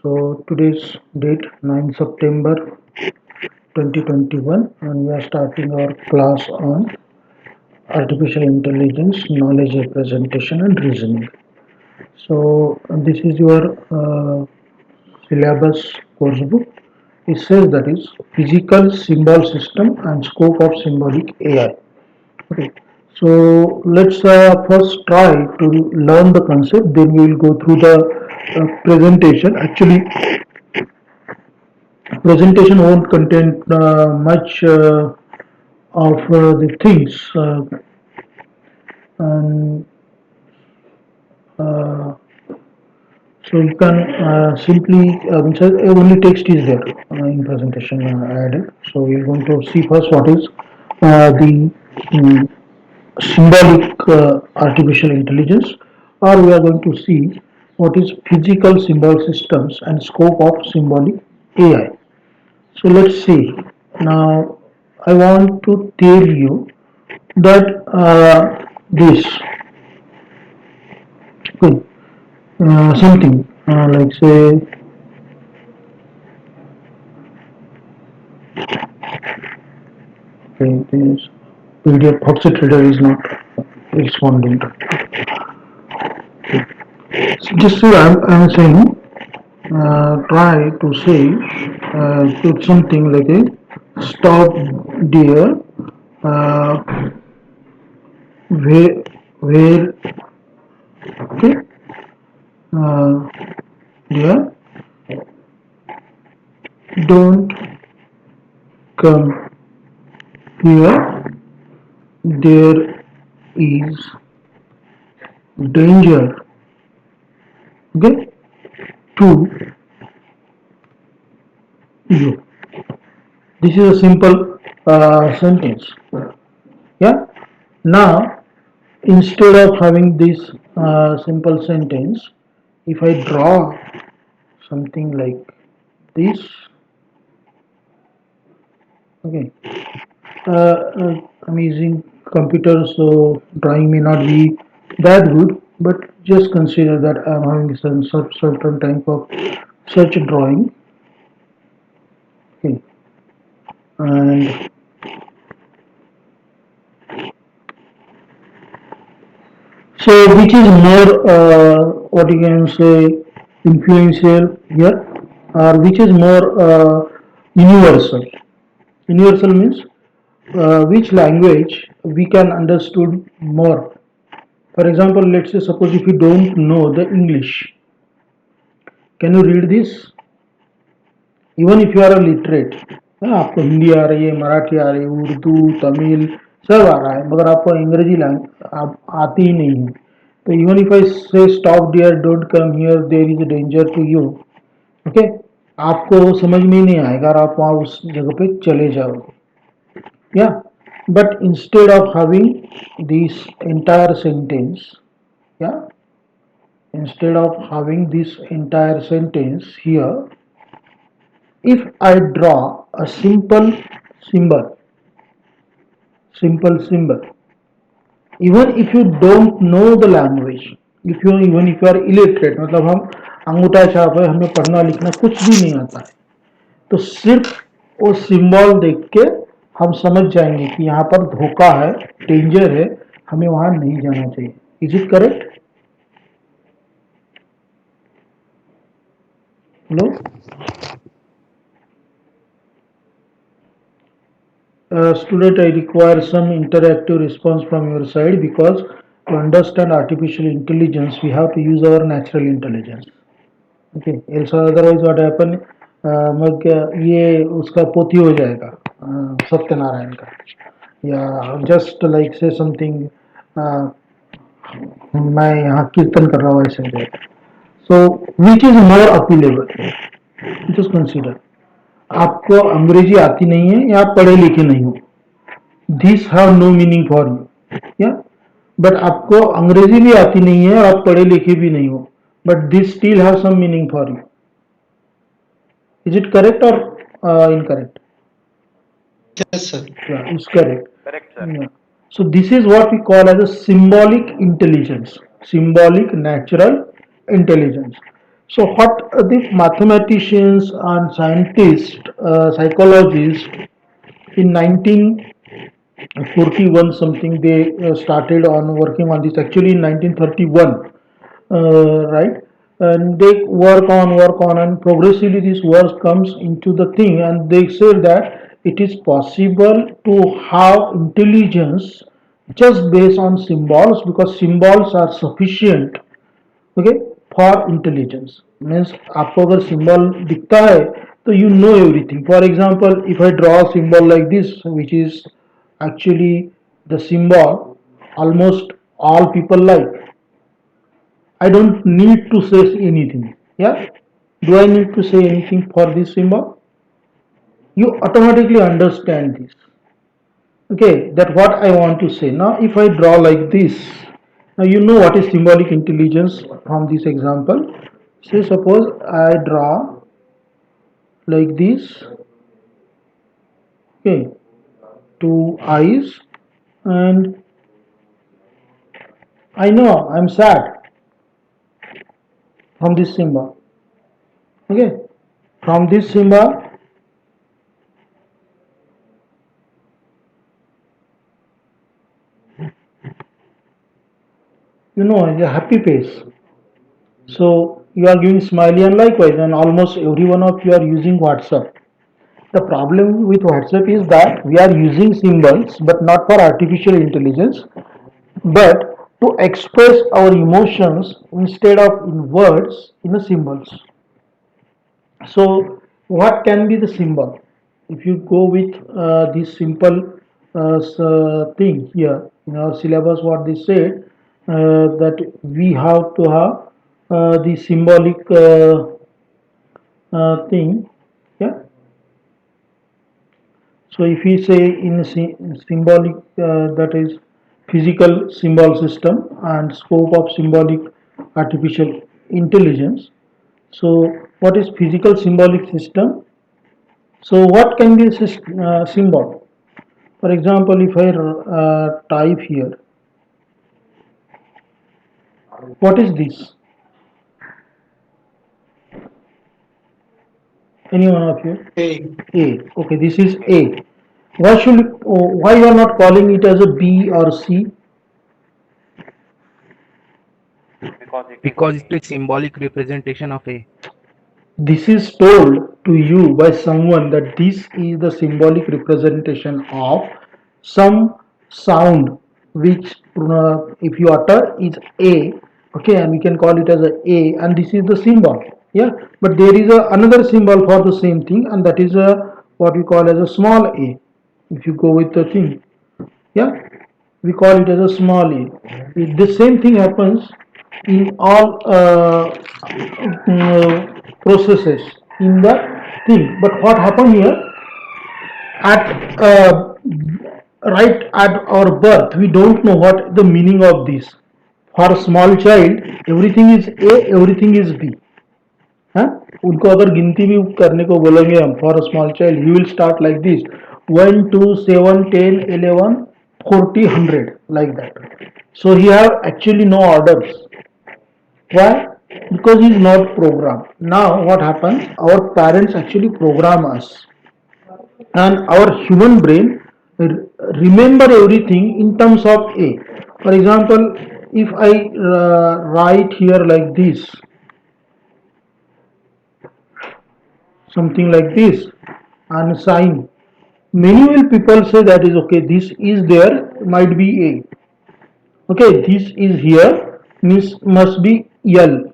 So today's date 9 September 2021 and we are starting our class on artificial intelligence, knowledge representation and reasoning. So this is your syllabus course book. It says that is physical symbol system and scope of symbolic AI. Okay. So let's first try to learn the concept, then we will go through the presentation. Actually, presentation won't contain much of the things, and uh, so you can simply only text is there in presentation added. So we're going to see first what is the um, symbolic artificial intelligence, or we are going to see what is physical symbol systems and scope of symbolic AI. So let's see. Now I want to tell you that this okay, something like say okay, this PDF offset reader is not responding. So just so I'm saying, try to say put something like a stop dear uh, where okay uh, dear don't come here, there is danger, okay, to you. This is a simple sentence. Yeah. Now instead of having this simple sentence, if I draw something like this, okay, I'm using computer, so drawing may not be that good, but just consider that I'm having some certain type of such drawing, okay, and so which is more what you can say influential here, or which is more universal. Universal means which language we can understood more. For example, let's say suppose if you don't know the English, can you read this? Even if you are a literate, आपको हिंदी आ रही है, मराठी आ रही है, उर्दू, तमिल सब आ रहा है, मगर आपको अंग्रेजी आप आती ही नहीं है, तो even if I say stop dear don't come here there is a danger to you, okay, आपको समझ में ही नहीं आएगा और आप वहाँ उस जगह पे चले जाओगे. Yeah, but instead of having this entire sentence, yeah, instead of having this entire sentence here, if I draw a symbol, simple symbol, even if you don't know the language, if you even if you are illiterate, मतलब हम अंगूठा छाप है, हमें पढ़ना लिखना कुछ भी नहीं आता है, तो सिर्फ वो सिंबल देख के हम समझ जाएंगे कि यहाँ पर धोखा है, डेंजर है, हमें वहां नहीं जाना चाहिए. Is it correct? Hello student, I require some interactive response from your side because to understand artificial intelligence we have to use our natural intelligence. Okay, else otherwise what happen, मग ये उसका पोती हो जाएगा सत्यनारायण का, या जस्ट लाइक से something मैं यहाँ कीर्तन कर रहा हूँ ऐसे हो जाएगा. So which is more appealable, just consider, आपको अंग्रेजी आती नहीं है या आप पढ़े लिखे नहीं हो, this have no meaning for you, या बट आपको अंग्रेजी भी आती नहीं है और आप पढ़े लिखे भी नहीं हो, but this still have some meaning for you. Is it correct और incorrect? Yes, sir. Yeah, it's correct. Correct, sir. Yeah. So this is what we call as a symbolic intelligence, symbolic natural intelligence. So, what the mathematicians and scientists, psychologists in 1941 something they started on working on this. Actually, in 1931, right? And they work on, and progressively this work comes into the thing, and they say that it is possible to have intelligence just based on symbols because symbols are sufficient, okay, for intelligence. Means आपको अगर symbol दिखता है तो you know everything. For example, if I draw a symbol like this, which is actually the symbol almost all people like, I don't need to say anything. Yeah? Do I need to say anything for this symbol? You automatically understand this. Okay, that what I want to say. Now, if I draw like this, now you know what is symbolic intelligence from this example. Say, suppose I draw like this, okay, two eyes, and I know I'm sad from this symbol. Okay, from this symbol, you know, a happy face. So you are giving smiley and likewise, and almost every one of you are using WhatsApp. The problem with WhatsApp is that we are using symbols, but not for artificial intelligence, but to express our emotions instead of in words in the symbols. So, what can be the symbol? If you go with this simple thing here in our syllabus, what they said that we have to have the symbolic thing. Yeah. So, if we say in symbolic, that is physical symbol system and scope of symbolic artificial intelligence. So, what is physical symbolic system? So what can be a symbol? For example, if I type here, what is this? Any one of you? A. A. Okay, this is A. Why you are not calling it as a B or C? because it is symbolic representation of A. This is told to you by someone that this is the symbolic representation of some sound which if you utter is A, okay, and we can call it as a, and this is the symbol. Yeah, but there is another symbol for the same thing, and that is what we call as a small a. If you go with the thing, yeah, we call it as a small a. The same thing happens in all processes in the thing. But what happened here at right at our birth, we don't know what the meaning of this. For a small child, everything is A, everything is B. हाँ उनको अगर गिनती भी करने को बोलेंगे हम for a small child he will start like this 1 2 7 10 11 40 100 like that. So he have actually no orders. Why? Because he is not programmed. Now what happens, our parents actually program us, and our human brain remember everything in terms of A. For example, if I write here like this, something like this, and sign, many will people say that is okay, this is there, might be A. Okay, this is here means must be L,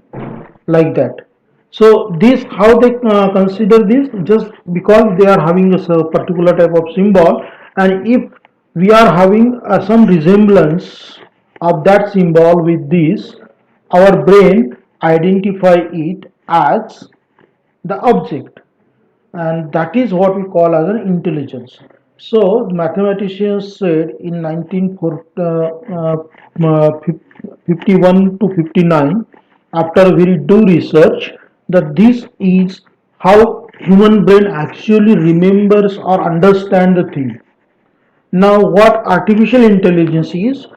like that. So this how they consider this, just because they are having a particular type of symbol, and if we are having some resemblance of that symbol with this, our brain identify it as the object, and that is what we call as an intelligence. So mathematicians said in 1951 to 59, after very do research, that this is how human brain actually remembers or understand the thing. Now what artificial intelligence is,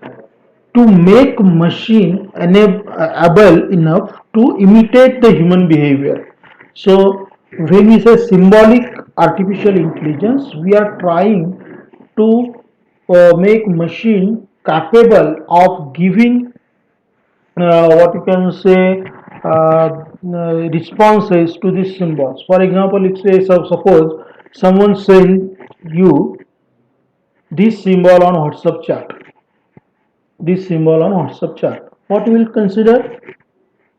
to make machine able enough to imitate the human behavior. So when we say symbolic artificial intelligence, we are trying to make machine capable of giving what you can say responses to these symbols. For example, if say suppose someone send you this symbol on WhatsApp chat, this symbol on WhatsApp chat, what you will consider?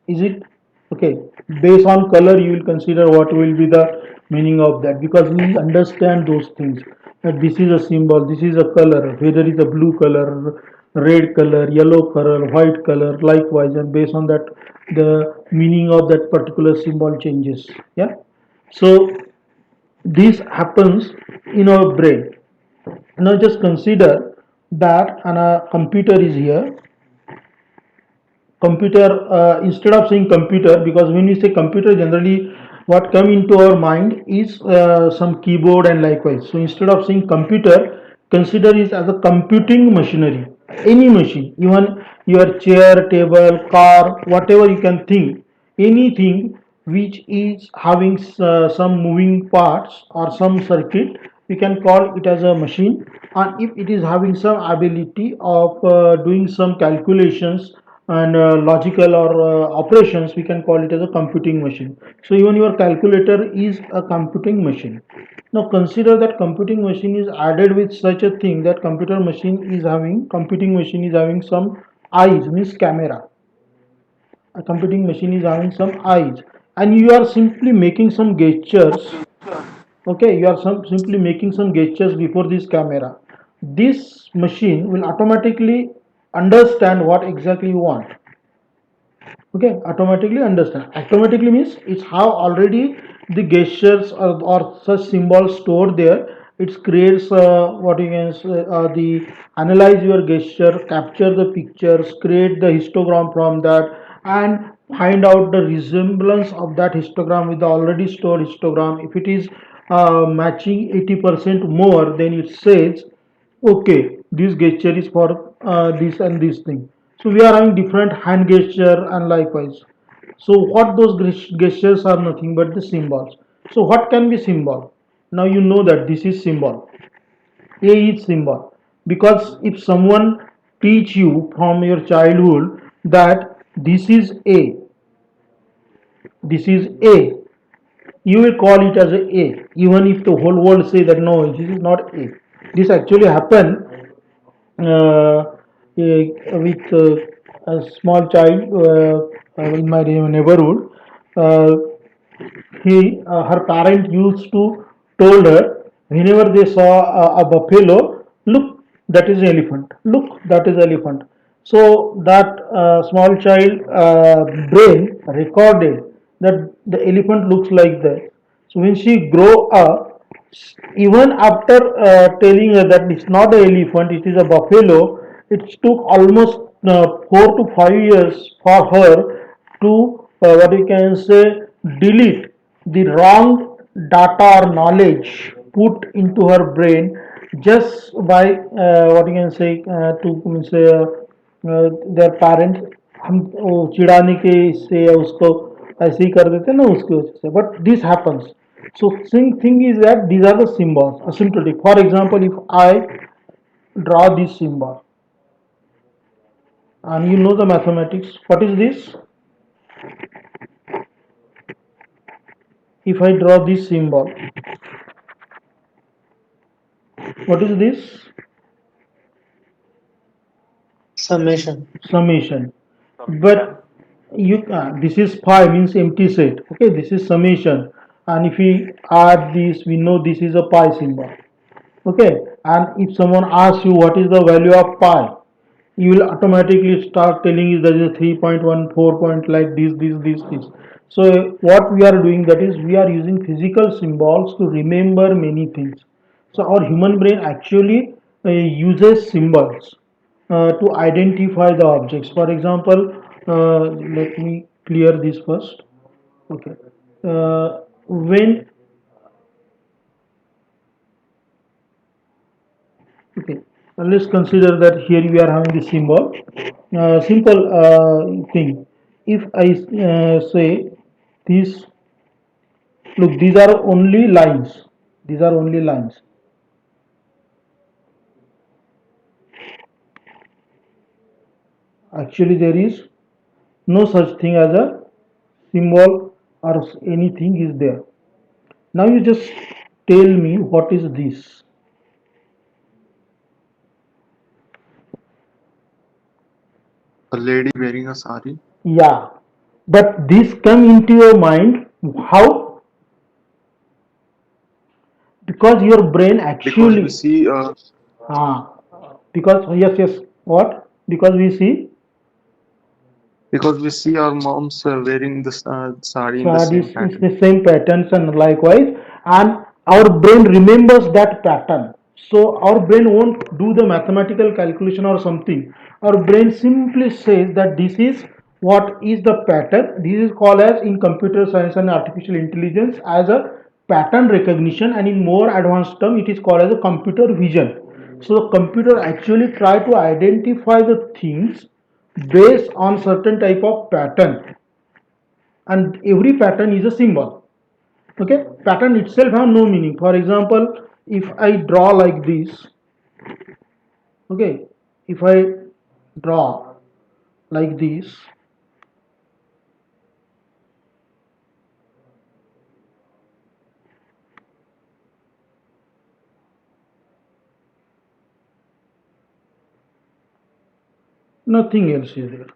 Is it okay? Based on color, you will consider what will be the meaning of that, because we understand those things. That this is a symbol, this is a color, whether it's a blue color, red color, yellow color, white color, likewise, and based on that, the meaning of that particular symbol changes. Yeah. So this happens in our brain. Now just consider that a computer is here. Computer, instead of saying computer, because when we say computer, generally what come into our mind is some keyboard and likewise. So instead of saying computer, consider it as a computing machinery. Any machine, even your chair, table, car, whatever you can think, anything which is having some moving parts or some circuit, we can call it as a machine. And if it is having some ability of doing some calculations and logical or operations, we can call it as a computing machine. So even your calculator is a computing machine. Now consider that computing machine is added with such a thing, that computing machine is having some eyes, means camera. A computing machine is having some eyes, and you are simply making some gestures. Okay, you are simply making some gestures before this camera. This machine will automatically understand what exactly you want. Okay, automatically understand. Automatically means it's how already the gestures or such symbols stored there. It creates what you can say, the analyze your gesture, capture the pictures, create the histogram from that, and find out the resemblance of that histogram with the already stored histogram. If it is matching 80% more, then it says okay, this gesture is for this and this thing. So we are having different hand gesture and likewise. So what those gestures are nothing but the symbols. So what can be symbol? Now you know that this is symbol. A is symbol, because if someone teach you from your childhood that this is A, this is A, you will call it as a, even if the whole world say that no, this is not A. This actually happened with a small child in my neighborhood. Uh, her parent used to told her whenever they saw a buffalo, look, that is elephant, look, that is elephant. So that small child brain recorded that the elephant looks like that. So when she grow up, even after telling her that it's not an elephant, it is a buffalo, it took almost 4 to 5 years for her to what you can say, delete the wrong data or knowledge put into her brain, just by what you can say to means their parents, हम वो चिढ़ाने के से उसको ऐसे ही कर देते हैं ना उसकी वजह से, but this happens. So thing is that these are the symbols asymptotic. For example, if I draw this symbol, and you know the mathematics, what is this? If I draw this symbol, what is this? Summation. Summation. But you this is pi, means empty set. Okay, this is summation, and if we add this, we know this is a pi symbol. Okay, and if someone asks you what is the value of pi, you will automatically start telling you that is 3.14 point like this. So what we are doing, that is we are using physical symbols to remember many things. So our human brain actually uses symbols to identify the objects. For example, let me clear this first. Okay, when okay, Let's consider that here we are having the symbol. Simple thing. If I say this, look, these are only lines. These are only lines. Actually, there is no such thing as a symbol or anything is there. Now you just tell me what is this? A lady wearing a sari. Yeah, but this come into your mind how? Because your brain Because we actually see ah because yes what? Because we see our moms wearing the sari in the same this is pattern. the same patterns and likewise, and our brain remembers that pattern. So our brain won't do the mathematical calculation or something. Our brain simply says that this is what is the pattern. This is called as in computer science and artificial intelligence as a pattern recognition, and in more advanced term it is called as a computer vision. So the computer actually try to identify the things based on certain type of pattern, and every pattern is a symbol. Okay, pattern itself have no meaning. For example, if I draw like this, okay, if I draw like this, nothing else is there,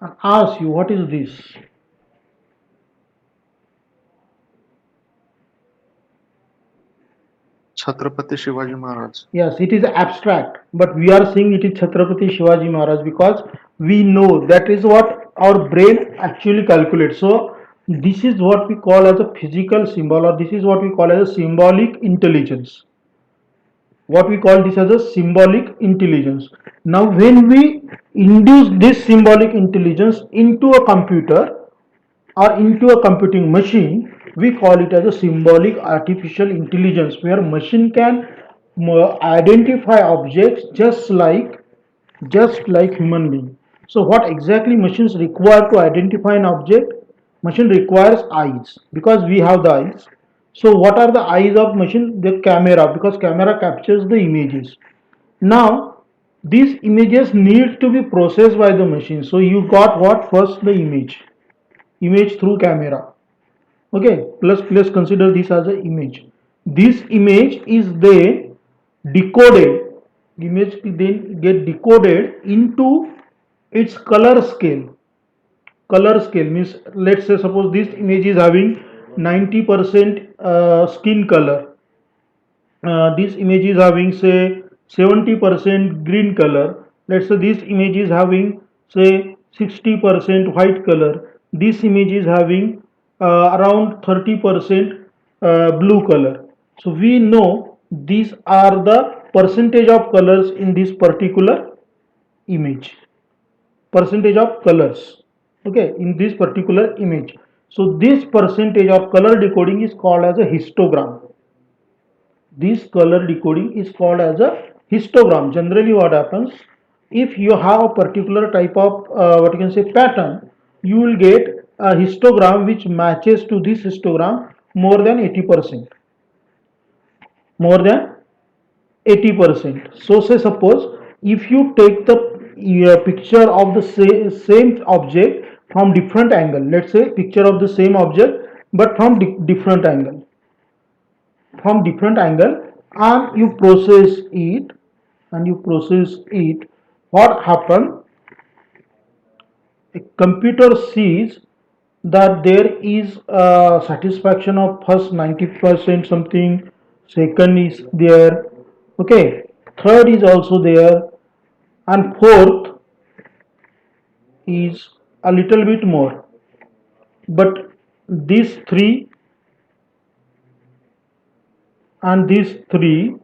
and ask you what is this. Chhatrapati Shivaji Maharaj. Yes, it is abstract, but we are saying it is Chhatrapati Shivaji Maharaj because we know that is what our brain actually calculates. So this is what we call as a physical symbol, or this is what we call as a symbolic intelligence. What we call this as a symbolic intelligence. Now, when we induce this symbolic intelligence into a computer or into a computing machine, we call it as a symbolic artificial intelligence, where machine can identify objects just like human being. So what exactly machines require to identify an object? Machine requires eyes because we have the eyes. So what are the eyes of machine? The camera, because camera captures the images. Now these images need to be processed by the machine. So you got what? First the image through camera. Okay, plus let's consider this as an image. This image is then decoded. Image then get decoded into its color scale means, let's say, suppose this image is having 90% skin color. This image is having say 70% green color. Let's say this image is having say 60% white color. This image is having around 30% blue color. So we know these are the percentage of colors in this particular image, percentage of colors, okay, in this particular image. So this percentage of color decoding is called as a histogram. This color decoding is called as a histogram. Generally what happens, if you have a particular type of what you can say pattern, you will get a histogram which matches to this histogram more than 80%, more than 80%. So say suppose if you take the picture of the same object from different angle, let's say picture of the same object but from different angle, and you process it, what happen? A computer sees that there is a satisfaction of first 90% something, second is there, okay, third is also there, and fourth is a little bit more. But these three and these three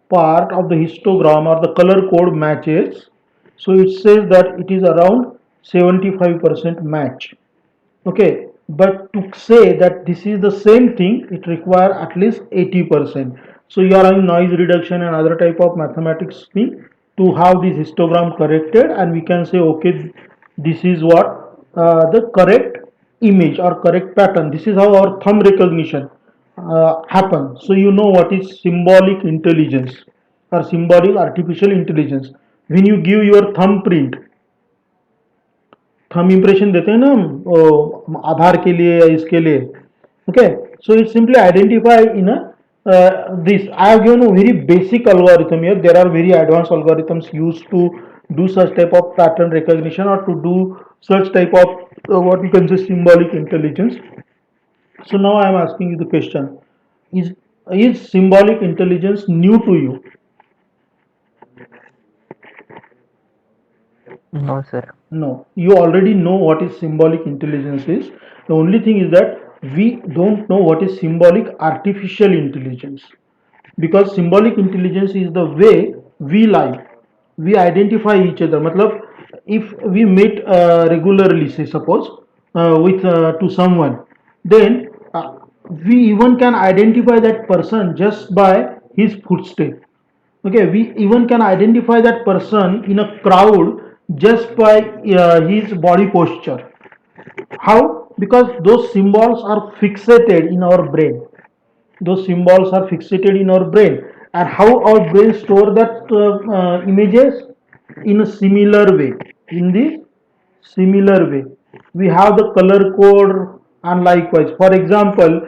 part of the histogram or the color code matches. So it says that it is around 75% match. Okay, but to say that this is the same thing, it requires at least 80%. So you are having noise reduction and other type of mathematics thing to have this histogram corrected, and we can say okay, this is what the correct image or correct pattern. This is how our thumb recognition happens. So you know what is symbolic intelligence or symbolic artificial intelligence. When you give your thumbprint, thumb impression देते हैं ना हम आधार के लिए या इसके लिए okay so it simply identify in this I have given a very basic algorithm here. There are very advanced algorithms used to do such type of pattern recognition or to do such type of what we can say symbolic intelligence. So now I am asking you the question: is symbolic intelligence new to you? No, sir. No, you already know what is symbolic intelligence is. The only thing is that we don't know what is symbolic artificial intelligence, because symbolic intelligence is the way we live, we identify each other. Matlab, if we meet regularly, say suppose with to someone, then we even can identify that person just by his footstep. Okay, we even can identify that person in a crowd just by his body posture. How? Because those symbols are fixated in our brain. Those symbols are fixated in our brain. And how our brain store that images? In a similar way. In the similar way, we have the color code, and likewise for example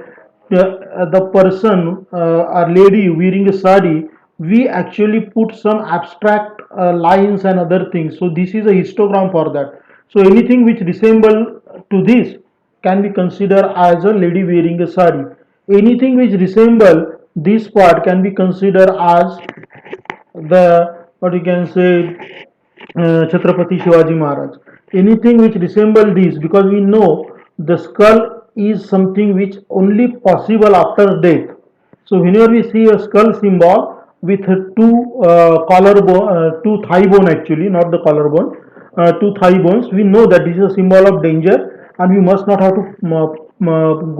the person or lady wearing a sari, we actually put some abstract lines and other things, so this is a histogram for that. So anything which resemble to this can be considered as a lady wearing a sari. Anything which resemble this part can be considered as the what you can say Chhatrapati Shivaji Maharaj. Anything which resemble this, because we know the skull is something which only possible after death. So whenever we see a skull symbol with two two thigh bone actually, not the collarbone, two thigh bones, we know that this is a symbol of danger, and we must not have to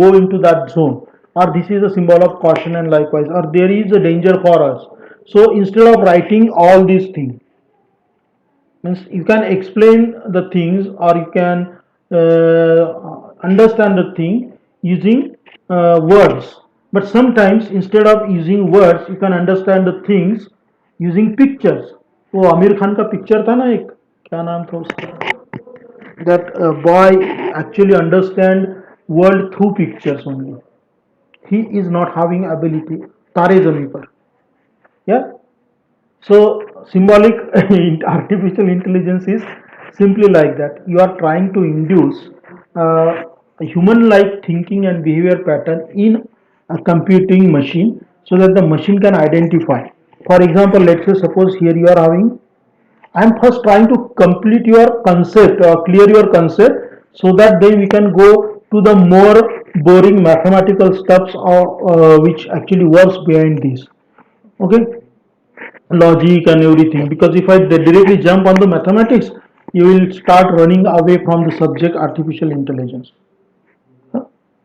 go into that zone. Or this is a symbol of caution, and likewise, or there is a danger for us. So instead of writing all these things, means you can explain the things or you can understand the thing using words, but sometimes instead of using words you can understand the things using pictures. वो आमिर खान का picture था ना एक, क्या नाम था उसका, that boy actually understand world through pictures only. He is not having ability. तारे जमी पर, yeah. So symbolic artificial intelligence is simply like that. You are trying to induce a human-like thinking and behavior pattern in a computing machine so that the machine can identify. For example, let's say suppose here you are having. I am first trying to complete your concept or clear your concept so that then we can go to the more boring mathematical stuffs which actually works behind this. Okay, logic and everything, because if I directly jump on the mathematics you will start running away from the subject artificial intelligence.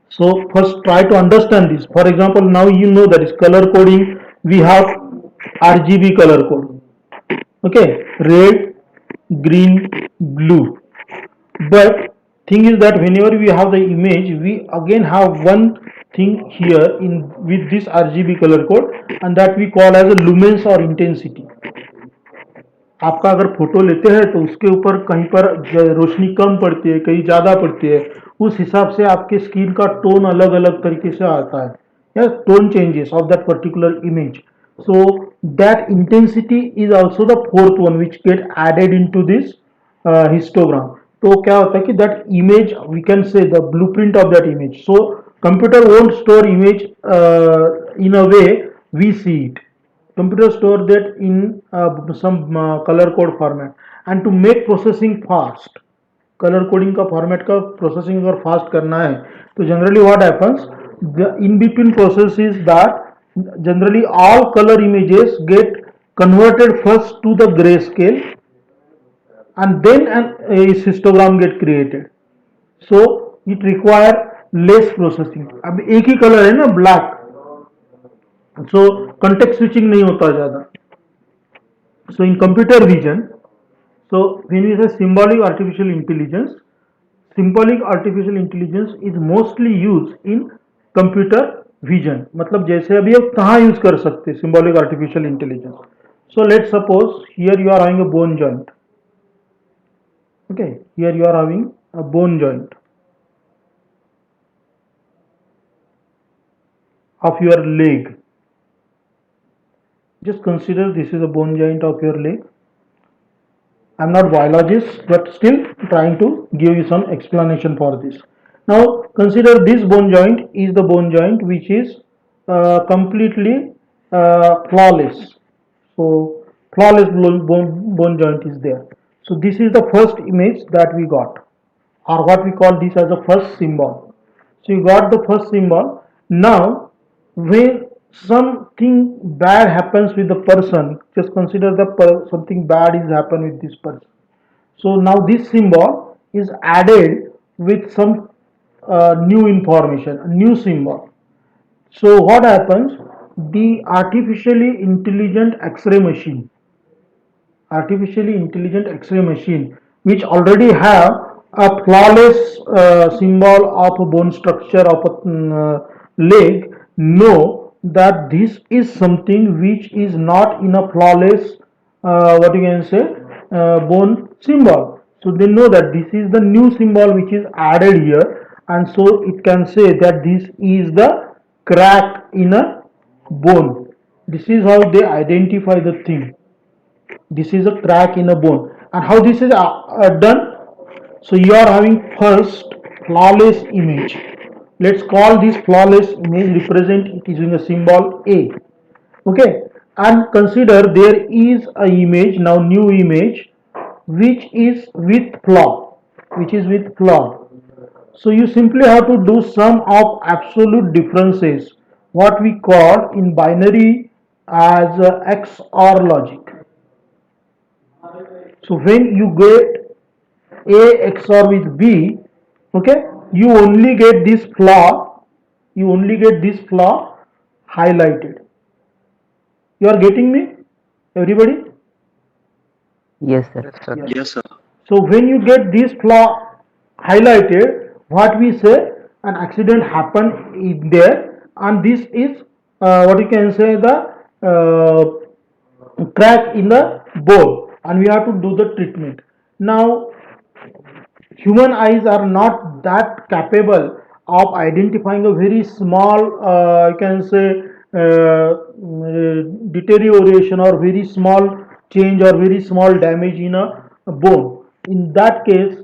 So first try to understand this. For example, now you know that is color coding, we have RGB color code, okay, red, green, blue. But thing is that whenever we have the image we again have one thing here in with this RGB color code, and that we call as a lumens or intensity. आपका अगर photo लेते हैं तो उसके ऊपर कहीं पर रोशनी कम पड़ती है, कहीं ज़्यादा पड़ती है, उस हिसाब से आपके स्किन का टोन अलग अलग तरीके से आता है, या tone changes of that particular image. So that intensity is also the fourth one which get added into this histogram. तो क्या होता है कि that image we can say the blueprint of that image. So computer won't store image in a way we see it. Computer store that in some color code format, and to make processing fast, color coding का format का processing अगर fast करना है तो generally what happens, the in between process is that generally all color images get converted first to the grayscale and then a histogram get created. So it require less processing. अब एक ही color है ना black, So context switching नहीं होता ज़्यादा. So in computer vision, so when we say symbolic artificial intelligence is mostly used in computer vision. मतलब जैसे अभी आप कहाँ यूज कर सकते हैं symbolic artificial intelligence. So let's suppose here you are having a bone joint. Okay, here you are having a bone joint of your leg. Just consider this is a bone joint of your leg. I'm not biologist, but still trying to give you some explanation for this. Now consider this bone joint is the bone joint which is completely flawless. So flawless bone joint is there. So this is the first image that we got, or what we call this as the first symbol. So you got the first symbol. Now when something bad happens with the person, just consider something bad is happen with this person. So now this symbol is added with some new information, a new symbol. So what happens? The artificially intelligent X-ray machine, which already have a flawless symbol of a bone structure of a leg, know that this is something which is not in a flawless, what you can say, bone symbol. So they know that this is the new symbol which is added here, and so it can say that this is the crack in a bone. This is how they identify the thing. This is a crack in a bone. And how this is done? So you are having first flawless image. Let's call this flawless image, represent it using a symbol A. Okay, and consider there is a image, now new image, which is with flaw. So you simply have to do sum of absolute differences, what we call in binary as XOR logic. So when you get A XOR with B, okay, you only get this flaw highlighted. You are getting me, everybody? Yes, sir. Yes, sir. Yes, sir. So when you get this flaw highlighted, what we say, an accident happened in there, and this is what you can say the crack in the bone, and we have to do the treatment. Now human eyes are not that capable of identifying a very small, you can say, deterioration or very small change or very small damage in a bone. In that case,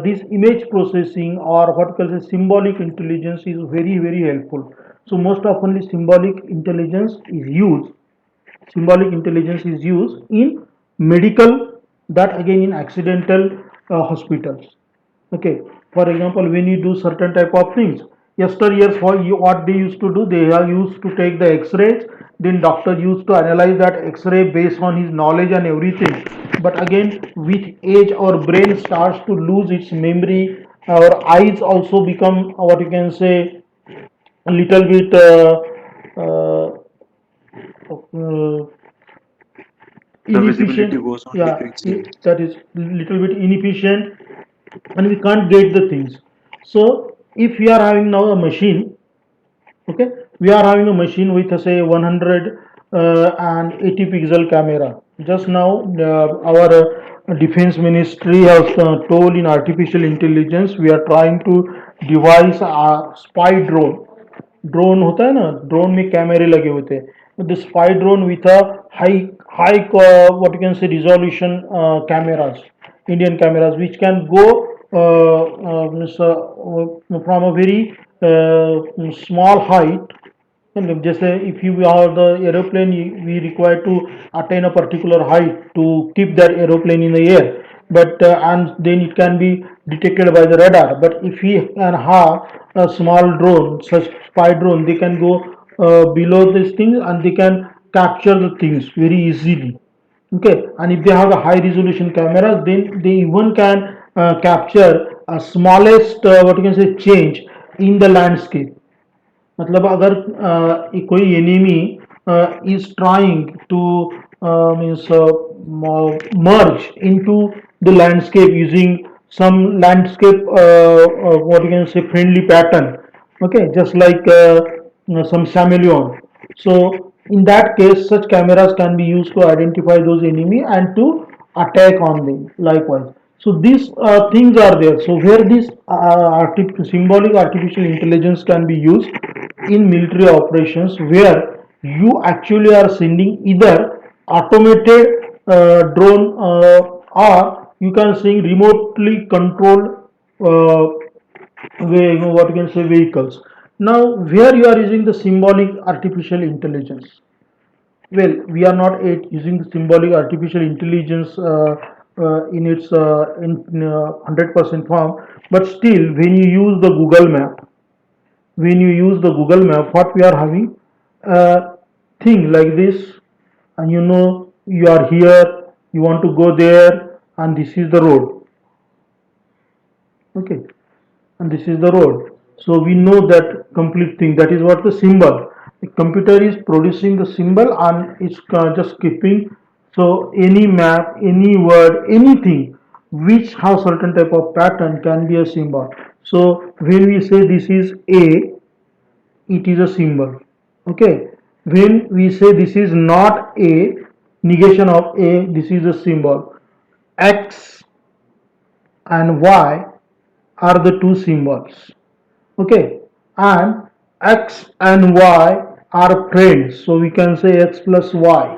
this image processing or what we call symbolic intelligence is very helpful. So most oftenly symbolic intelligence is used in medical, that again in accidental hospitals. Okay, for example, when you do certain type of things, yesteryears what they used to do, they are used to take the x-rays, then doctor used to analyze that x-ray based on his knowledge and everything. But again, with age our brain starts to lose its memory, our eyes also become what you can say a little bit uh, uh, The visibility inefficient. goes on Yeah, decreasing. that is little bit inefficient, and we can't get the things. So if we are having now a machine, okay, we are having a machine with say 180 pixel camera. Just now our defense ministry has told in artificial intelligence we are trying to devise a spy drone. Drone होता है ना, drone में कैमरे लगे होते हैं, the spy drone with a high what you can say resolution cameras, Indian cameras, which can go from a very small height. मतलब जैसे if you are the aeroplane, we require to attain a particular height to keep that aeroplane in the air, but and then it can be detected by the radar. But if we can have a small drone, such spy drone, they can go below these things and they can capture the things very easily. Okay, and if they have a high resolution cameras, then they even can capture a smallest what you can say change in the landscape. मतलब अगर कोई enemy is trying to means merge into the landscape using some landscape what you can say friendly pattern, okay, just like some chameleon. So in that case such cameras can be used to identify those enemy and to attack on them likewise. So these things are there. So where this symbolic artificial intelligence can be used in military operations, where you actually are sending either automated drone or you can say remotely controlled uh, what you can say vehicles. Now, where you are using the symbolic artificial intelligence, well, we are not yet using the symbolic artificial intelligence in its 100% form, but still, when you use the Google Map, what we are having a thing like this, and you know you are here, you want to go there, and this is the road, okay, and this is the road. So we know that complete thing. That is what the symbol. The computer is producing the symbol and it's just keeping. So any map, any word, anything which has certain type of pattern can be a symbol. So when we say this is A, it is a symbol. Okay. When we say this is not A, negation of A, this is a symbol. X and Y are the two symbols, okay, and x and y are friends, so we can say x plus y.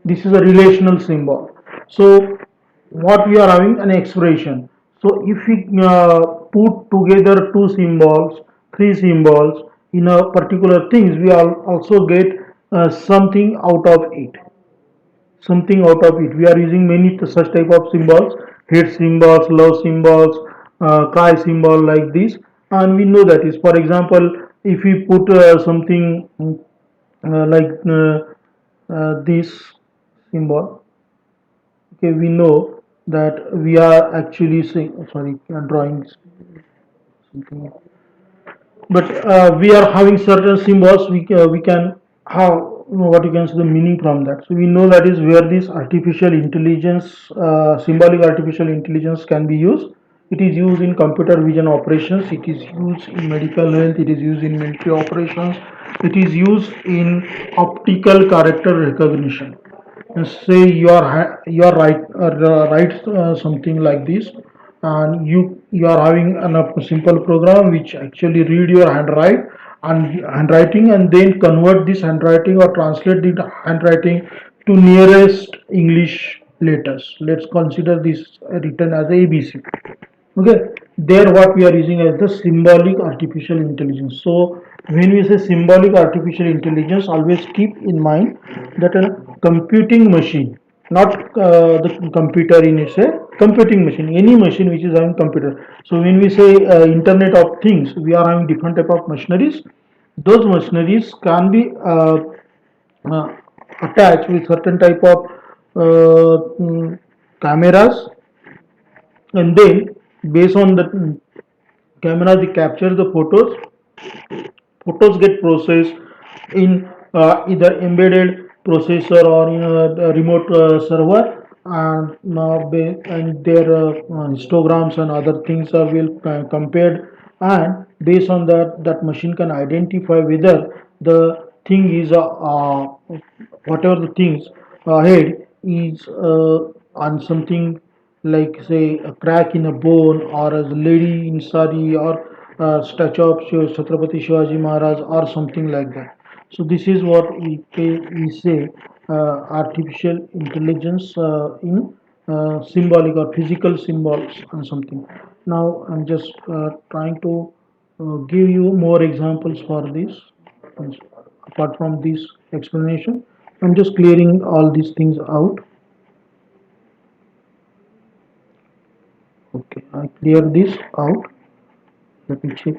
This is a relational symbol. So what we are having an expression. So if we put together two symbols, three symbols in a particular things, we also get something out of it, something out of it. We are using many such type of symbols, hate symbols, love symbols, cry symbol like this, and we know that is. For example, if we put something like this symbol, okay, we know that we are actually saying, sorry, drawing something, but we are having certain symbols. We can have what you can say the meaning from that. So we know that is where this artificial intelligence, symbolic artificial intelligence can be used. It is used in computer vision operations. It is used in medical health. It is used in military operations. It is used in optical character recognition. Say you are write something like this, and you are having a simple program which actually read your handwriting and then convert this handwriting or translate the handwriting to nearest English letters. Let's consider this written as ABC. Okay, there what we are using as the symbolic artificial intelligence. So when we say symbolic artificial intelligence, always keep in mind that a computing machine, not the computer in it's a computing machine, any machine which is having computer. So when we say internet of things, we are having different type of machineries. Those machineries can be uh, attached with certain type of cameras, and then based on the camera they capture the photos get processed in either embedded processor or in a remote server, and and their histograms and other things are will compared, and based on that machine can identify whether the thing is whatever the things ahead is on something like say a crack in a bone or a lady in sari or a statue of Chhatrapati Shivaji Maharaj or something like that. So this is what we say artificial intelligence in symbolic or physical symbols and something. Now I'm just trying to give you more examples for this. Apart from this explanation, I'm just clearing all these things out. Okay, I clear this out. Let me check.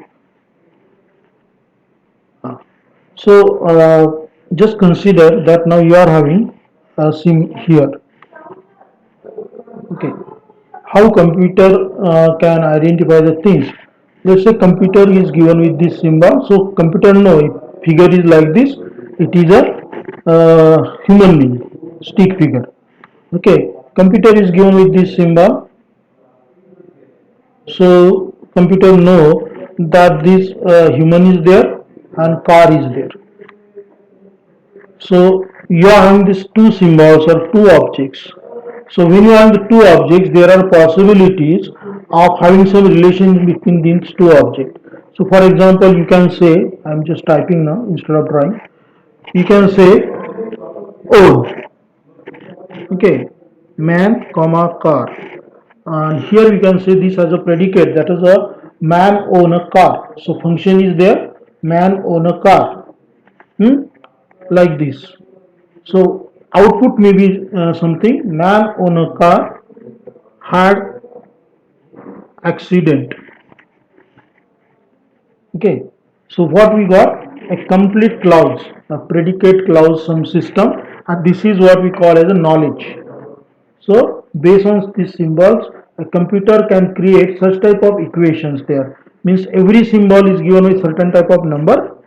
Ah. So just consider that now you are having a sim here. Okay, how computer can identify the things. Let's say computer is given with this symbol. So computer know if figure is like this, it is a human being, stick figure. Okay, computer is given with this symbol. So computer know that this human is there and car is there. So you are having these two symbols or two objects. So when you have the two objects, there are possibilities of having some relation between these two objects. So for example, you can say, I'm just typing now instead of drawing. You can say, oh, okay, man, comma, car. And here we can say this as a predicate, that is a man own a car. So function is there, man own a car. Hmm? Like this. So output may be something, man on a car had accident. Okay. So what we got? A complete clause, a predicate clause, some system, and this is what we call as a knowledge. So based on these symbols, a computer can create such type of equations there. Means every symbol is given with certain type of number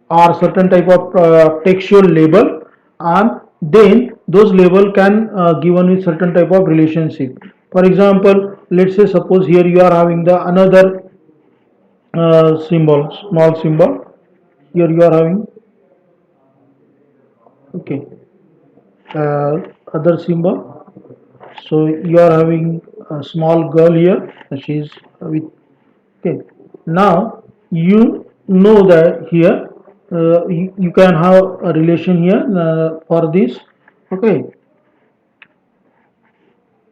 or certain type of textual label, and then those label can given with certain type of relationship. For example, let's say suppose here you are having the another symbol, small symbol. Here you are having, okay, other symbol. So you are having a small girl here, she is with, okay. Now you know that here you can have a relation here for this. Okay,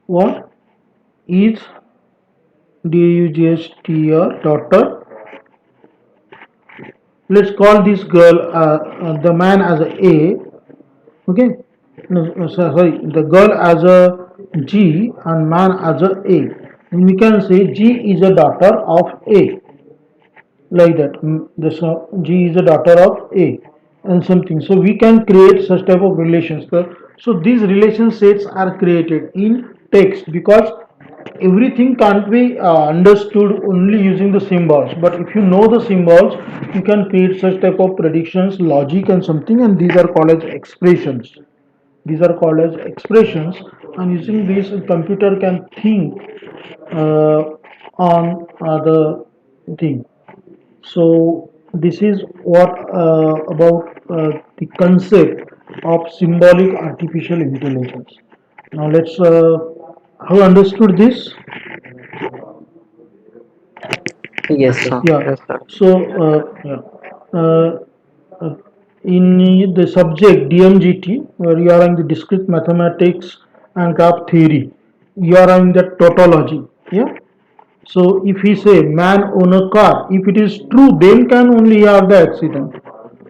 what is DUGSTR daughter? Let's call this girl the man as a A. Okay, no, sorry, the girl as a G and man as a A. And we can say G is a daughter of A, like that. This G is a daughter of A and something. So we can create such type of relations. So these relation sets are created in text because everything can't be understood only using the symbols. But if you know the symbols, you can create such type of predictions, logic, and something, and these are called as expressions. These are called as expressions, and using these, a computer can think on the thing. So this is what about the concept of symbolic artificial intelligence. Now let's have understood this. Yes, Yes, sir. sir. Yeah. So yeah. Uh, uh, in the subject DMGT, where you are in the discrete mathematics and graph theory, you are in the tautology. Yeah. So if we say man own a car, if it is true, then can only have the accident.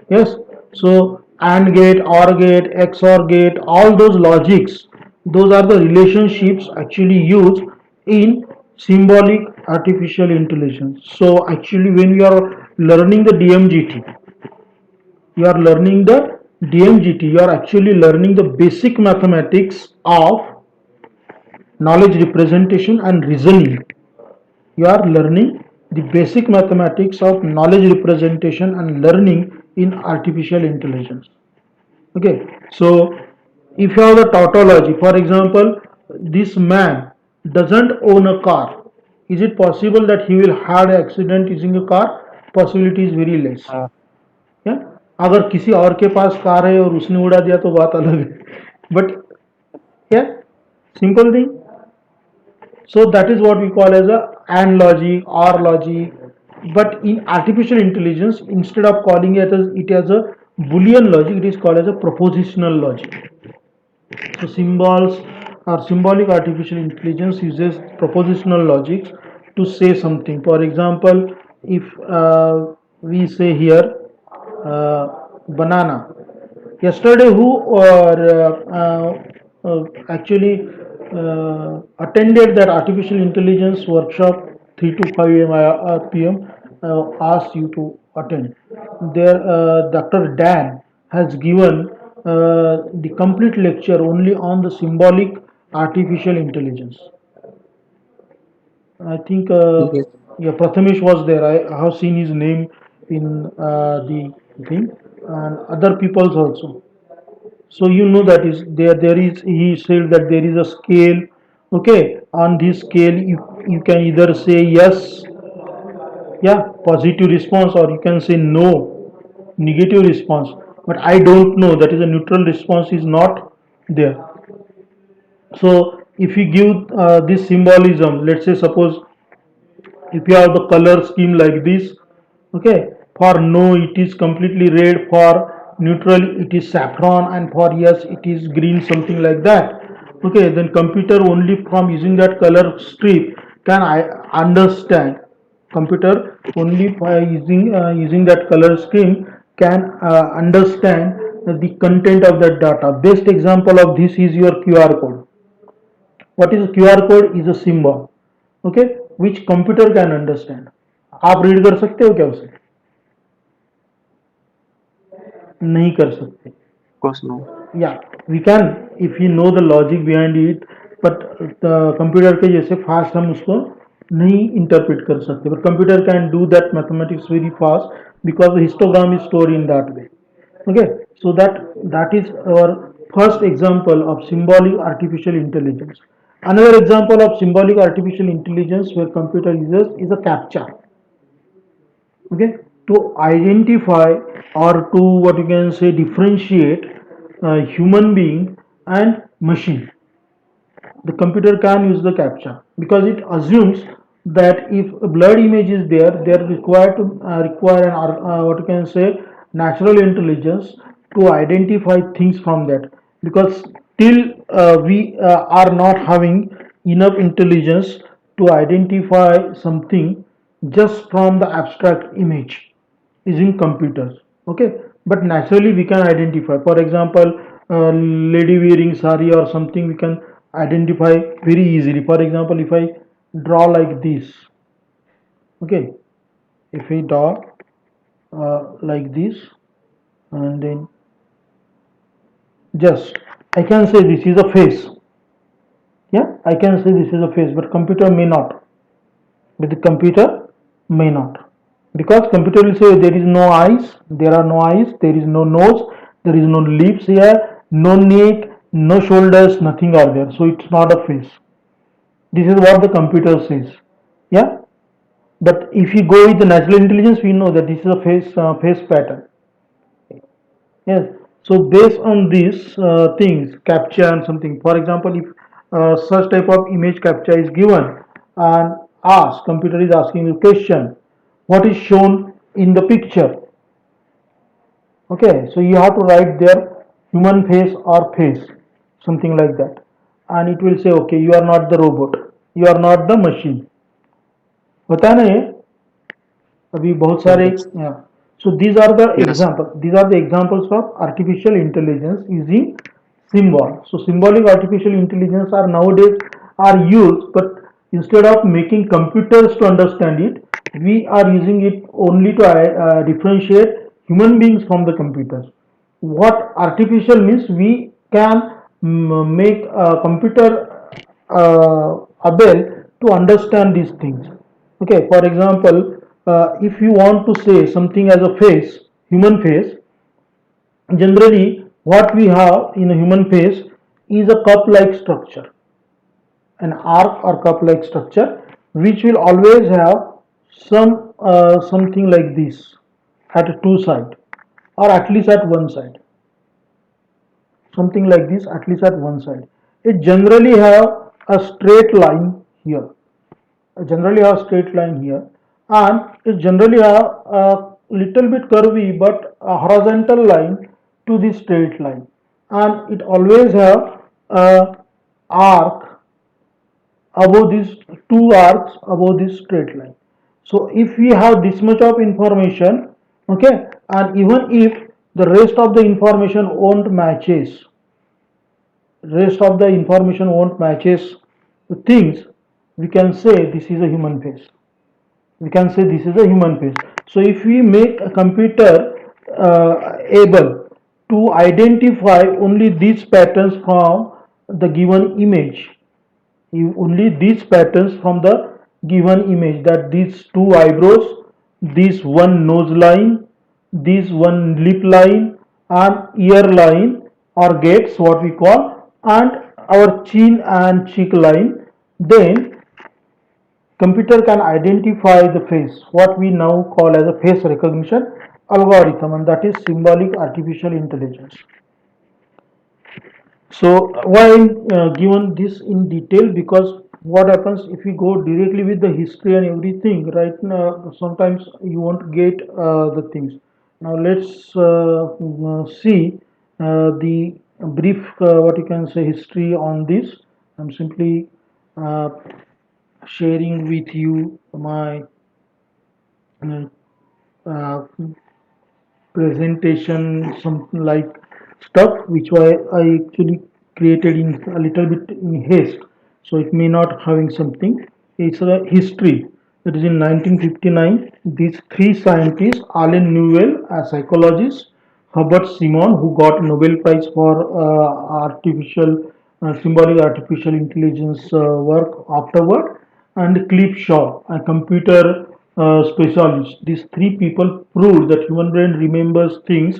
Yes. So AND gate, OR gate, XOR gate, all those logics, those are the relationships actually used in symbolic artificial intelligence. So actually when we are learning the DMGT, you are learning the DMGT, you are actually learning the basic mathematics of knowledge representation and reasoning. You are learning the basic mathematics of knowledge representation and learning in artificial intelligence. Okay, so if you have the tautology, for example, this man doesn't own a car. Is it possible that he will have an accident using a car? Possibility is very less. Uh, क्या अगर किसी और के पास car है और उसने उड़ा दिया तो बात अलग है बट क्या simple thing. So that is what we call as a AND logic or logic. But in artificial intelligence, instead of calling it as a Boolean logic, it is called as a propositional logic. So symbols or symbolic artificial intelligence uses propositional logics to say something. For example, if we say here banana. Yesterday, who actually attended that artificial intelligence workshop 3 to 5 p.m. Asked you to attend. There, Dr. Dan has given the complete lecture only on the symbolic artificial intelligence. I think yes. Yeah, Prathamesh was there. I have seen his name in the thing, and other people's also. So you know that is there. There is, he said that there is a scale. Okay, on this scale you can either say yes, yeah, positive response, or you can say no, negative response. But I don't know, that is a neutral response is not there. So if you give this symbolism, let's say suppose if you have the color scheme like this, okay, for no it is completely red, for neutral it is saffron, and for yes it is green, something like that. Okay, then computer only from using that color strip can I understand, computer only by using that color scheme can understand the content of that data. Best example of this is your QR code. What is a QR code? Is a symbol, okay, which computer can understand. आप read कर सकते हो क्या उसे? नहीं कर सकते. Of course, no. Yeah, we can if you know the logic behind it, but the computer के जैसे fast हम उसको नहीं interpret कर सकते. But computer can do that mathematics very fast because the histogram is stored in that way. Okay, so that is our first example of symbolic artificial intelligence. Another example of symbolic artificial intelligence where computer uses is a captcha. Okay, to identify or to what you can say differentiate human being and machine. The computer can use the captcha because it assumes that if a blood image is there, they are required to require an what you can say natural intelligence to identify things from that, because till we are not having enough intelligence to identify something just from the abstract image using computers. Okay, but naturally we can identify, for example, lady wearing sari or something, we can identify very easily. For example, if I draw like this, okay, if I draw like this, and then just I can say this is a face. Yeah, I can say this is a face, but computer may not. But the computer may not, because computer will say there is no eyes, there are no eyes, there is no nose, there is no lips here, no neck, no shoulders, nothing are there, so it's not a face. This is what the computer says. Yeah, but if you go with the natural intelligence, we know that this is a face pattern. Yes. So based on these things, capture and something. For example, if such type of image capture is given and ask, computer is asking a question, what is shown in the picture? Okay, so you have to write there human face or face, something like that, and it will say, okay, you are not the robot, you are not the machine. होता है ना ये? अभी बहुत सारे. Yes. So these are the Yes. examples. These are the examples of artificial intelligence using symbol. So symbolic artificial intelligence are nowadays are used, but instead of making computers to understand it, we are using it only to differentiate human beings from the computers. What artificial means, we can make a computer able to understand these things. Okay, for example, if you want to say something as a face, human face, generally what we have in a human face is a cup like structure, an arc or cup like structure, which will always have something like this at two side, or at least at one side, something like this at least at one side. It generally have a straight line here, generally have straight line here, and it generally have a little bit curvy but a horizontal line to the straight line, and it always have a arc above these two arcs above this straight line. So if we have this much of information, okay, and even if the rest of the information won't matches, rest of the information won't matches the things, we can say this is a human face. We can say this is a human face. So if we make a computer able to identify only these patterns from the given image, only these patterns from the given image, that these two eyebrows, this one nose line, this one lip line, and ear line or gates, what we call, and our chin and cheek line, then computer can identify the face, what we now call as a face recognition algorithm, and that is symbolic artificial intelligence. So why I'm given this in detail, because what happens if we go directly with the history and everything, right now sometimes you won't get the things. Now let's see the brief, what you can say, history on this. I'm simply uh, sharing with you my uh, uh, presentation, something like stuff which I actually created in a little bit in haste, so it may not having something. It's a history that is in 1959. These three scientists, Alan Newell, a psychologist, Herbert Simon, who got Nobel Prize for artificial symbolic artificial intelligence work afterward, and Cliff Shaw, a computer specialist. These three people proved that human brain remembers things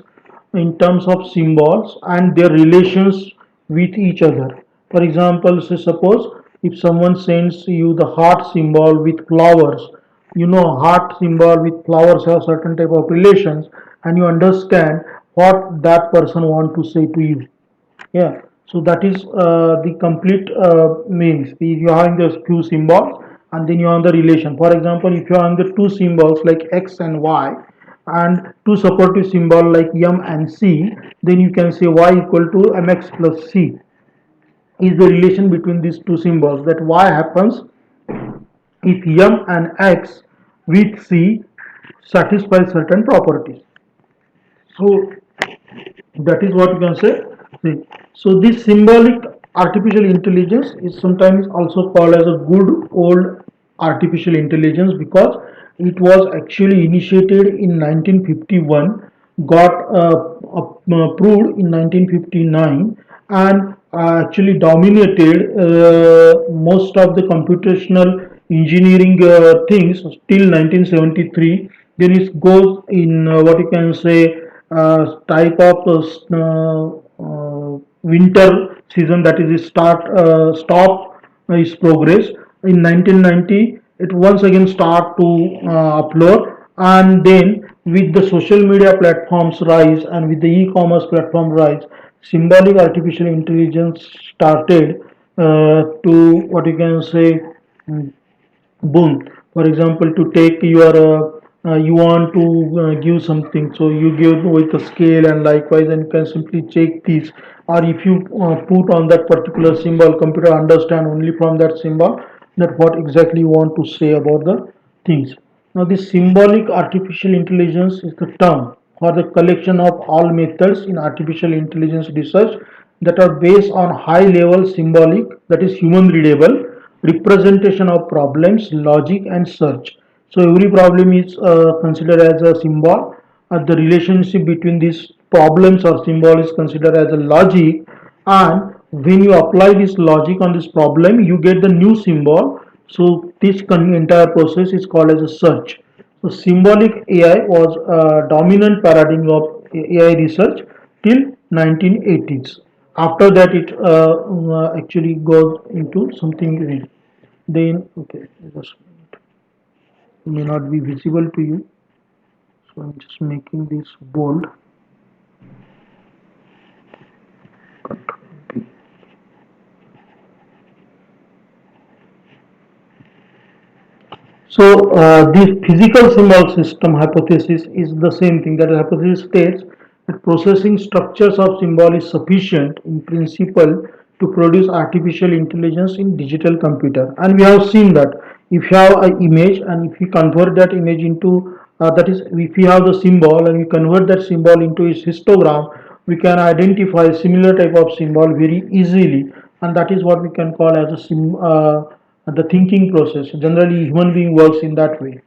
in terms of symbols and their relations with each other. For example, say suppose if someone sends you the heart symbol with flowers, you know heart symbol with flowers have certain type of relations, and you understand what that person want to say to you. Yeah, so that is the complete means. If you are having the few symbols and then you have the relation. For example, if you are having the two symbols like x and y and two supportive symbol like m and c, then you can say y equal to mx plus c is the relation between these two symbols. That y happens if m and x with c satisfy certain properties. So that is what you can say. So this symbolic artificial intelligence is sometimes also called as a good old artificial intelligence, because it was actually initiated in 1951, got approved in 1959, and actually dominated most of the computational engineering things till 1973. Then it goes in what you can say type of winter season, that is stop its progress. In 1990 it once again start to upload, and then with the social media platforms rise and with the e-commerce platform rise, symbolic artificial intelligence started to, what you can say, mm, boom. For example, to take your you want to give something, so you give with a scale, and likewise, and you can simply check this, or if you put on that particular symbol, computer understand only from that symbol that what exactly you want to say about the things. Now this symbolic artificial intelligence is the term for the collection of all methods in artificial intelligence research that are based on high level symbolic, that is human readable, representation of problems, logic, and search. So every problem is considered as a symbol. The relationship between these problems or symbol is considered as a logic, and when you apply this logic on this problem, you get the new symbol. So this entire process is called as a search. So symbolic AI was a dominant paradigm of AI research till 1980s. After that, it actually goes into something real. Then, okay, just may not be visible to you, so I'm just making this bold. So this physical symbol system hypothesis is the same thing. That hypothesis states that processing structures of symbol is sufficient in principle to produce artificial intelligence in digital computer. And we have seen that if you have an image and if you convert that image into that is, if you have the symbol and you convert that symbol into its histogram, we can identify similar type of symbol very easily, and that is what we can call as a the thinking process. Generally human being works in that way.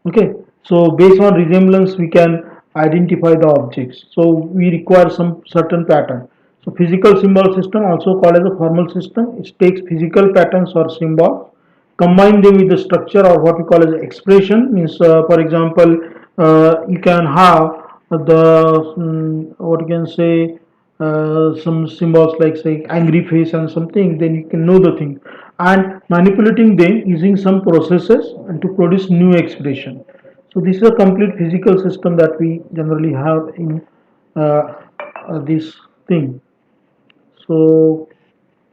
Okay, so based on resemblance we can identify the objects, so we require some certain pattern. So physical symbol system, also called as a formal system, it takes physical patterns or symbols combine them with the structure or what we call as expression. Means, for example, you can have the what you can say some symbols like say angry face and something. Then you can know the thing and manipulating them using some processes and to produce new expression. So this is a complete physical system that we generally have in this thing. So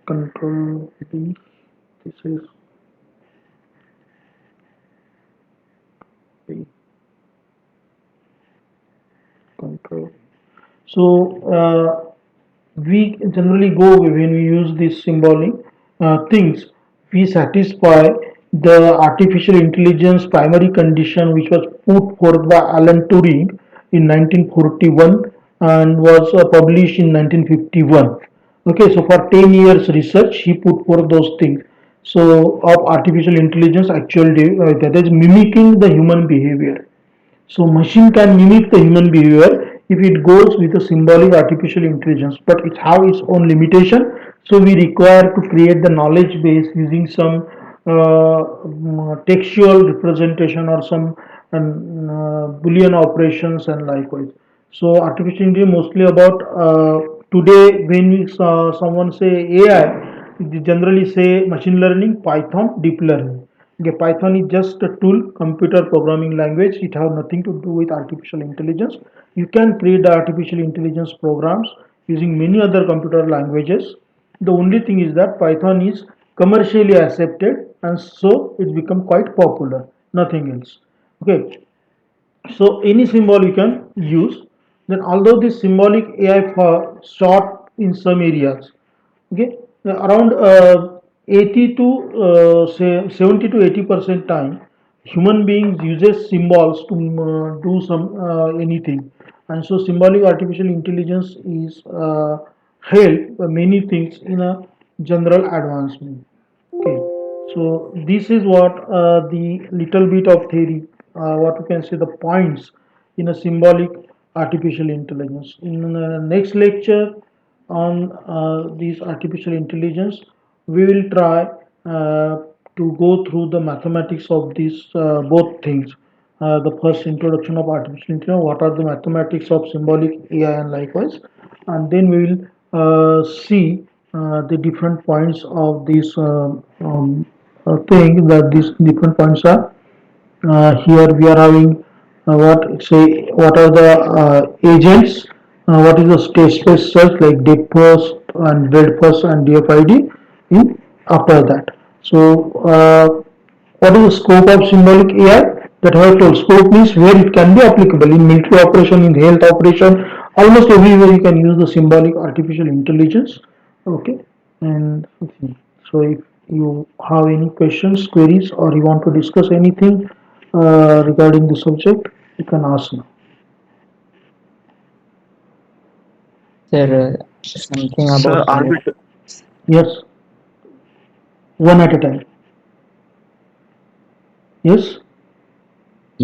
control B. This is B. Control. So we generally go when we use these symbolic things, we satisfy the artificial intelligence primary condition which was put forth by Alan Turing in 1941 and was published in 1951. Okay, so for 10 years research he put forth those things. So of artificial intelligence actually that is mimicking the human behavior. So machine can mimic the human behavior if it goes with a symbolic artificial intelligence, but it have its own limitation. So we require to create the knowledge base using some textual representation or some Boolean operations and likewise. So artificial intelligence mostly about today when we someone say AI, they generally say machine learning, Python, deep learning. Okay, Python is just a tool, computer programming language. It has nothing to do with artificial intelligence. You can create the artificial intelligence programs using many other computer languages. The only thing is that Python is commercially accepted and so it's become quite popular. Nothing else. Okay, so any symbol you can use. Then although this symbolic AI for short in some areas, okay, around 80 to say 70 to 80% time human beings uses symbols to do some anything, and so symbolic artificial intelligence is help many things in a general advancement. Okay, so this is what the little bit of theory, what we can say the points in a symbolic artificial intelligence. In the next lecture on this artificial intelligence, we will try to go through the mathematics of these both things. The first introduction of artificial intelligence, what are the mathematics of symbolic AI and likewise, and then we will see the different points of this thing that these different points are. Here we are having what say what are the agents, what is the state space search like depth first and breadth first and DFID in after that. So what is the scope of symbolic AI? That I have told. Scope means where it can be applicable in military operation, in health operation, almost everywhere you can use the symbolic artificial intelligence. Okay, and so if you have any questions, queries, or you want to discuss anything regarding the subject, you can ask now. Sir, something Sir, about are we Yes, one at a time. Yes.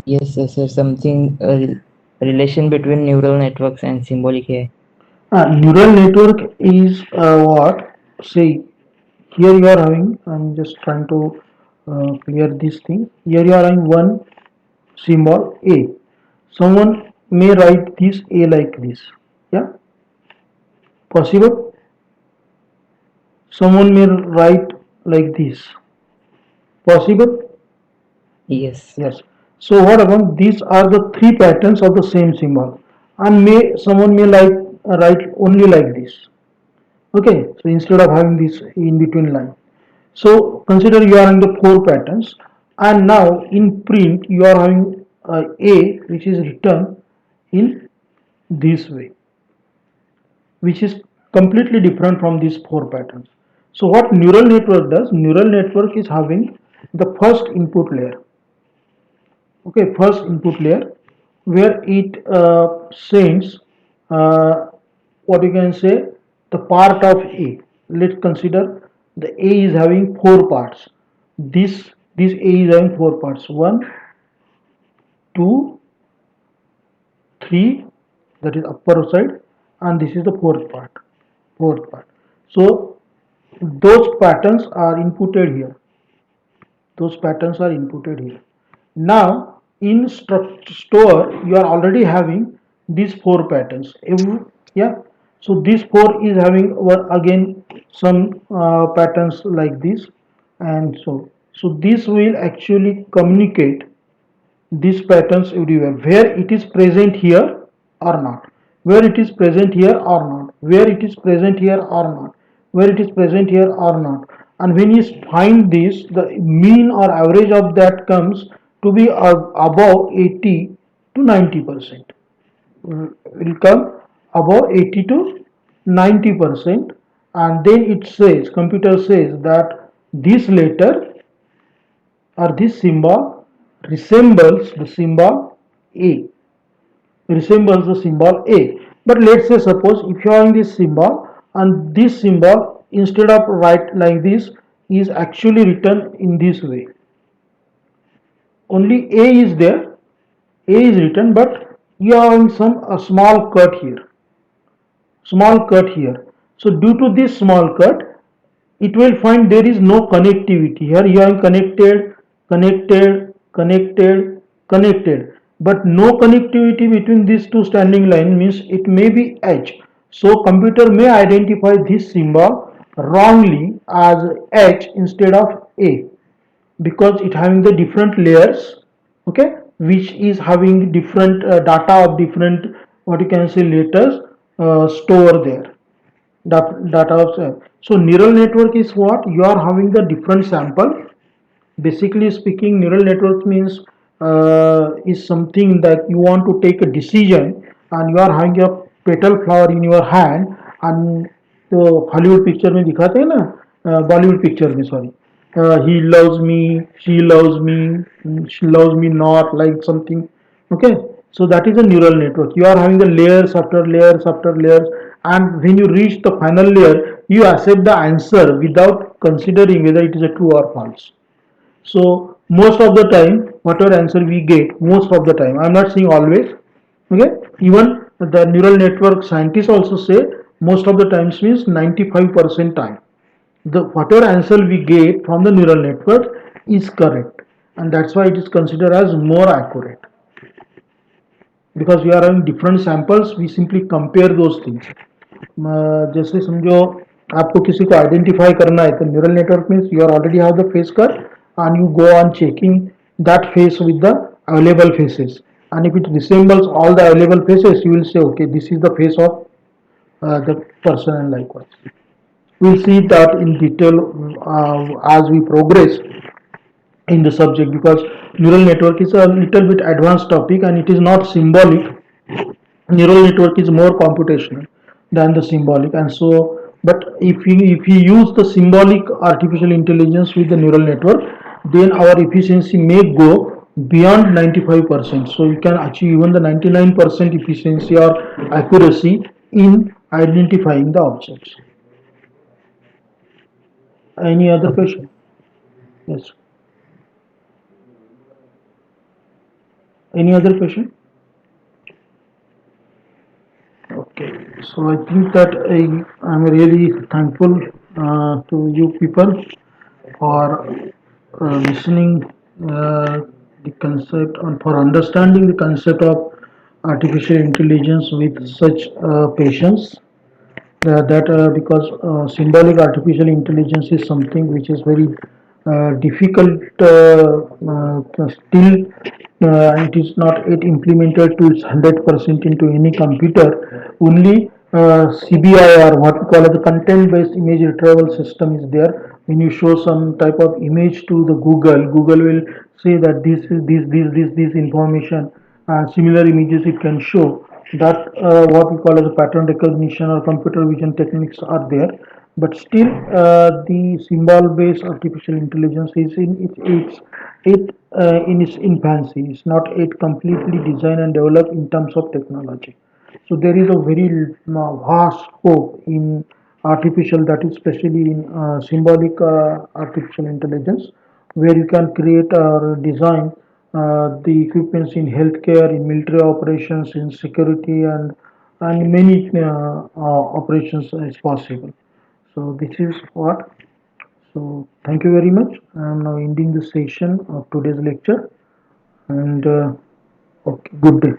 yes, sir, sir, something relation between neural networks and symbolic AI. Neural network is what? Say, here you are having, I'm just trying to clear this thing. Here you are having one symbol A. Someone may write this A like this. Yeah, possible. Someone may write like this. Possible. Yes, Yes. So what about these are the three patterns of the same symbol, and may someone may like write only like this. Okay. So instead of having this in between line. So consider you are in the four patterns, and now in print you are having A which is written in this way, which is completely different from these four patterns. So what neural network does? Neural network is having the first input layer. Okay, first input layer where it sends what you can say the part of A. Let's consider the A is having four parts. This A is having four parts. One, two, three, that is upper side, and this is the fourth part. Fourth part. So those patterns are inputted here. Those patterns are inputted here. Now in store you are already having these four patterns. Yeah. So these four is having again some patterns like this, and so this will actually communicate these patterns everywhere, where it is present here or not, where it is present here or not, where it is present here or not, where it is present here or not. And when you find this, the mean or average of that comes to be above 80 to 90%. Will come above 80 to 90%. And then it says, computer says that this letter or this symbol resembles the symbol A, resembles the symbol A. But let's say suppose if you are in this symbol, and this symbol instead of write like this is actually written in this way. Only A is there, A is written, but you are having some a small cut here, small cut here. So due to this small cut, it will find there is no connectivity here. You are connected, connected, connected, connected, but no connectivity between these two standing lines means it may be H. So computer may identify this symbol wrongly as H instead of A, because it having the different layers, okay, which is having different data of different, what you can say, letters store there, data of. So neural network is what you are having the different sample. Basically speaking, neural network means is something that you want to take a decision, and you are having a petal flower in your hand, and तो Hollywood picture में दिखाते हैं ना, Bollywood picture में sorry, he loves me, she loves me, she loves me not, like something. Okay, so that is a neural network. You are having the layers after layers after layers, and when you reach the final layer, you accept the answer without considering whether it is a true or false. So most of the time, whatever answer we get, most of the time, I'm not saying always, okay, even the neural network scientists also say most of the times means 95% time, the whatever answer we get from the neural network is correct, and that's why it is considered as more accurate, because we are having different samples, we simply compare those things. जैसे समझो आपको किसी को identify करना है, तो neural network means you are already have the face cut, and you go on checking that face with the available faces, and if it resembles all the available faces, you will say okay, this is the face of the person, and likewise we'll see that in detail as we progress in the subject, because neural network is a little bit advanced topic and it is not symbolic. Neural network is more computational than the symbolic, and so, but if you use the symbolic artificial intelligence with the neural network, then our efficiency may go beyond 95%, so you can achieve even the 99% efficiency or accuracy in identifying the objects. Any other question? Yes. Any other question? Okay, so I think that I'm really thankful to you people for listening the concept, and for understanding the concept of artificial intelligence with such patience. That because symbolic artificial intelligence is something which is very difficult, still it is not yet implemented to its 100% into any computer. Only CBI, or what we call as the content based image retrieval system, is there. When you show some type of image to the Google will say that this is this information, and similar images it can show. That what we call as a pattern recognition or computer vision techniques are there, but still the symbol based artificial intelligence is in its infancy. It's not yet completely designed and developed in terms of technology. So there is a very vast scope in artificial, that is especially in symbolic artificial intelligence, where you can create or design the equipments in healthcare, in military operations, in security, and many operations is possible. So this is what. So thank you very much. I am now ending the session of today's lecture and okay, good day.